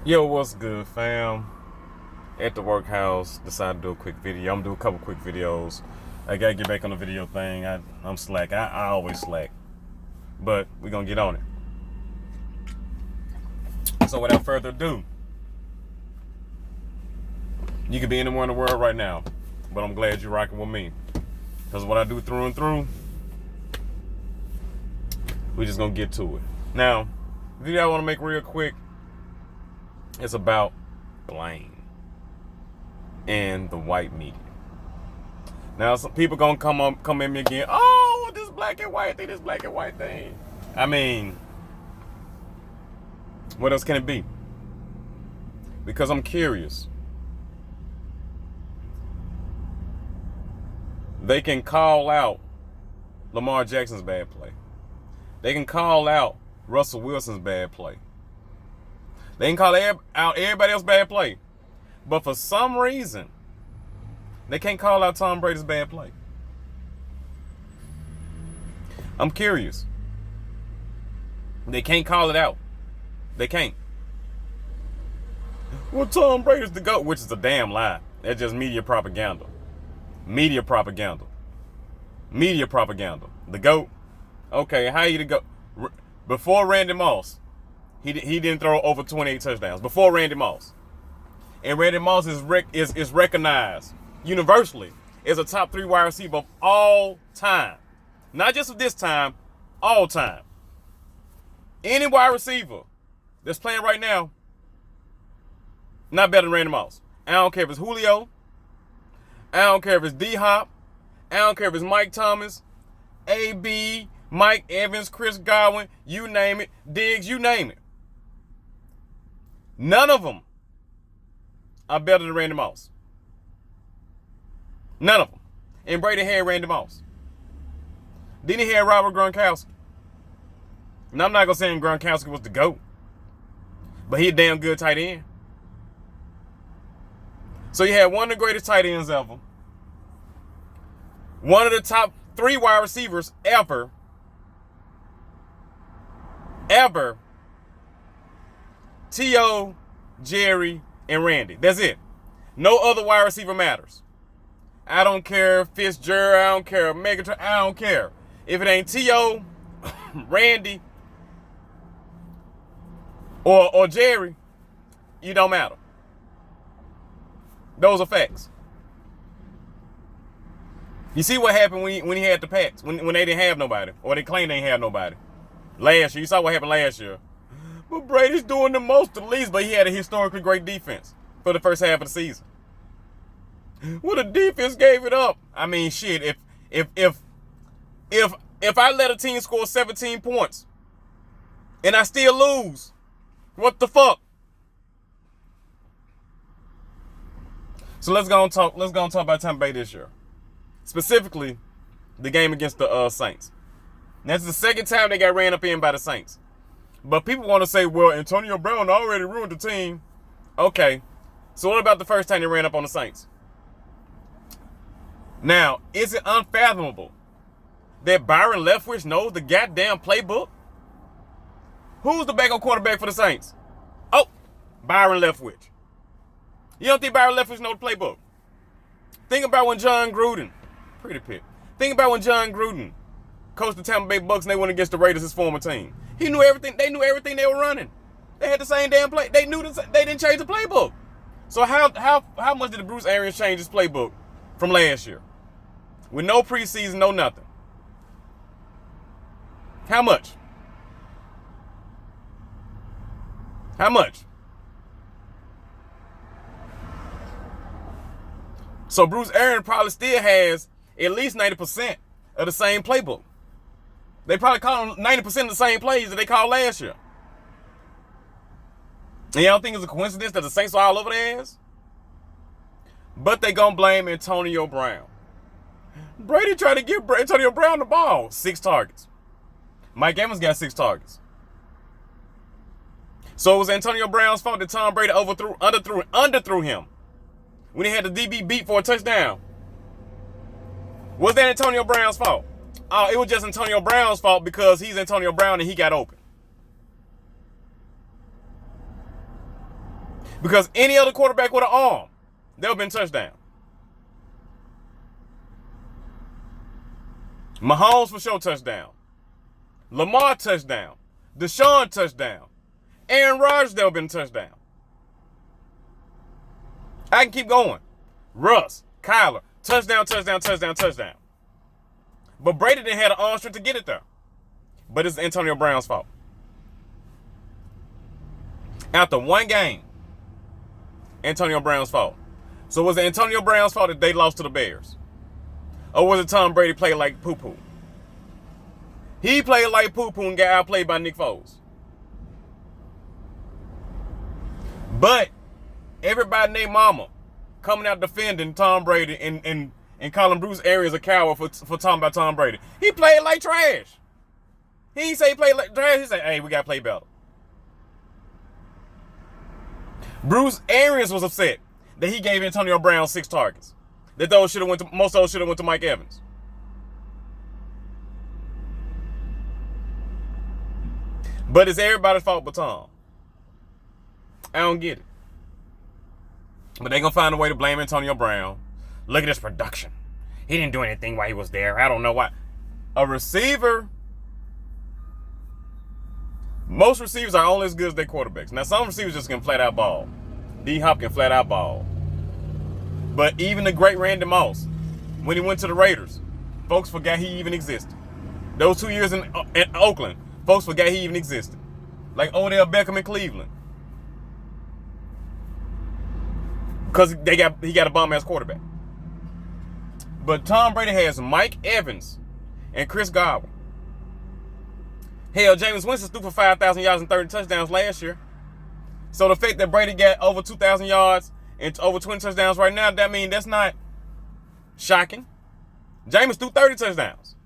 Yo, what's good, fam? At the workhouse, decided to do a quick video. I'm gonna do a couple quick videos. I gotta get back on the video thing. I'm slack. I always slack, but we're gonna get on it. So without further ado, you could be anywhere in the world right now, but I'm glad you're rocking with me. Because what I do through and through, we just gonna get to it. Now, the video I wanna make real quick is about blame and the white media. Now, some people gonna come at me again. Oh, this black and white thing, this black and white thing. I mean, what else can it be? Because I'm curious. They can call out Lamar Jackson's bad play. They can call out Russell Wilson's bad play. They can call out everybody else's bad play. But for some reason, they can't call out Tom Brady's bad play. I'm curious. They can't call it out. They can't. Well, Tom Brady's the GOAT, which is a damn lie. That's just media propaganda. Media propaganda. Media propaganda. The GOAT. Okay, how you the GOAT? Before Randy Moss, he didn't throw over 28 touchdowns. Before Randy Moss. And Randy Moss is recognized universally as a top 3 wide receiver of all time. Not just of this time, all time. Any wide receiver that's playing right now, not better than Randy Moss. I don't care if it's Julio. I don't care if it's D-Hop. I don't care if it's Mike Thomas, A.B., Mike Evans, Chris Godwin, you name it, Diggs, you name it. None of them are better than Randy Moss. None of them. And Brady had Randy Moss. Then he had Robert Gronkowski. And I'm not going to say Gronkowski was the GOAT, but he a damn good tight end. So you had one of the greatest tight ends ever. One of the top 3 wide receivers ever. T.O., Jerry, and Randy. That's it. No other wide receiver matters. I don't care Fitzgerald. I don't care Megatron. I don't care. If it ain't T.O., Randy, or Jerry, you don't matter. Those are facts. You see what happened when he had the Pats, when they didn't have nobody, or they claimed they didn't have nobody. Last year, you saw what happened last year. But Brady's doing the most, the least, but he had a historically great defense for the first half of the season. Well, the defense gave it up. I mean, shit. If I let a team score 17 points and I still lose, what the fuck? So let's go and talk about Tampa Bay this year. Specifically, the game against the Saints. That's the second time they got ran up in by the Saints. But people want to say, well, Antonio Brown already ruined the team. Okay. So what about the first time they ran up on the Saints? Now, is it unfathomable that Byron Leftwich knows the goddamn playbook? Who's the backup quarterback for the Saints? Oh, Byron Leftwich. You don't think Byron Leftwich knows the playbook? Think about when John Gruden, pretty pit. Think about when John Gruden coached the Tampa Bay Bucs and they went against the Raiders, his former team. He knew everything. They knew everything they were running. They had the same damn play. They knew they didn't change the playbook. So how much did Bruce Arians change his playbook from last year? With no preseason, no nothing. How much? How much? So Bruce Arians probably still has at least 90% of the same playbook. They probably call 90% of the same plays that they called last year. And y'all think it's a coincidence that the Saints are all over their ass? But they gonna blame Antonio Brown. Brady tried to give Antonio Brown the ball. 6 targets. Mike Evans got 6 targets. So it was Antonio Brown's fault that Tom Brady underthrew him when he had the DB beat for a touchdown. Was that Antonio Brown's fault? It was just Antonio Brown's fault because he's Antonio Brown and he got open. Because any other quarterback with an arm, they'll been touchdown. Mahomes for sure touchdown. Lamar touchdown. Deshaun touchdown. Aaron Rodgers, they'll been touchdown. I can keep going. Russ, Kyler, touchdown, touchdown, touchdown, touchdown. But Brady didn't have the arm strength to get it there. But it's Antonio Brown's fault. After one game, Antonio Brown's fault. So was it Antonio Brown's fault that they lost to the Bears? Or was it Tom Brady played like poo-poo? He played like poo-poo and got outplayed by Nick Foles. But everybody named Mama coming out defending Tom Brady and calling Bruce Arians a coward for talking about Tom Brady. He played like trash. He didn't say he played like trash. He said, hey, we got to play better. Bruce Arians was upset that he gave Antonio Brown 6 targets. That most of those should have went to Mike Evans. But it's everybody's fault but Tom. I don't get it. But they gonna find a way to blame Antonio Brown. Look at his production. He didn't do anything while he was there. I don't know why. A receiver, most receivers are only as good as their quarterbacks. Now some receivers just can flat out ball. D-Hop can flat out ball. But even the great Randy Moss, when he went to the Raiders, folks forgot he even existed. Those 2 years in Oakland, folks forgot he even existed. Like Odell Beckham in Cleveland. Because he got a bum-ass quarterback. But Tom Brady has Mike Evans and Chris Godwin. Hell, Jameis Winston threw for 5,000 yards and 30 touchdowns last year. So the fact that Brady got over 2,000 yards and over 20 touchdowns right now, that means that's not shocking. Jameis threw 30 touchdowns.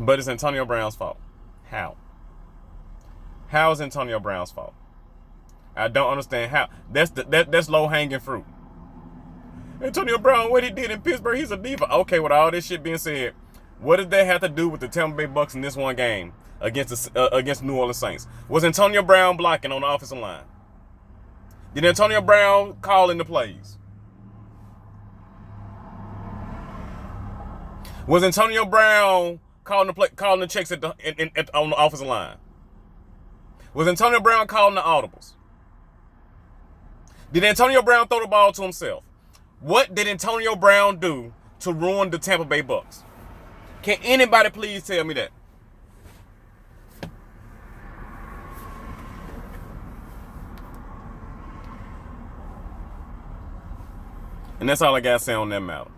But it's Antonio Brown's fault. How? How is Antonio Brown's fault? I don't understand how. That's low-hanging fruit. Antonio Brown, what he did in Pittsburgh, he's a diva. Okay, with all this shit being said, what did that have to do with the Tampa Bay Bucs in this one game against New Orleans Saints? Was Antonio Brown blocking on the offensive line? Did Antonio Brown call in the plays? Was Antonio Brown calling the checks on the offensive line? Was Antonio Brown calling the audibles? Did Antonio Brown throw the ball to himself? What did Antonio Brown do to ruin the Tampa Bay Bucs? Can anybody please tell me that? And that's all I got to say on that matter.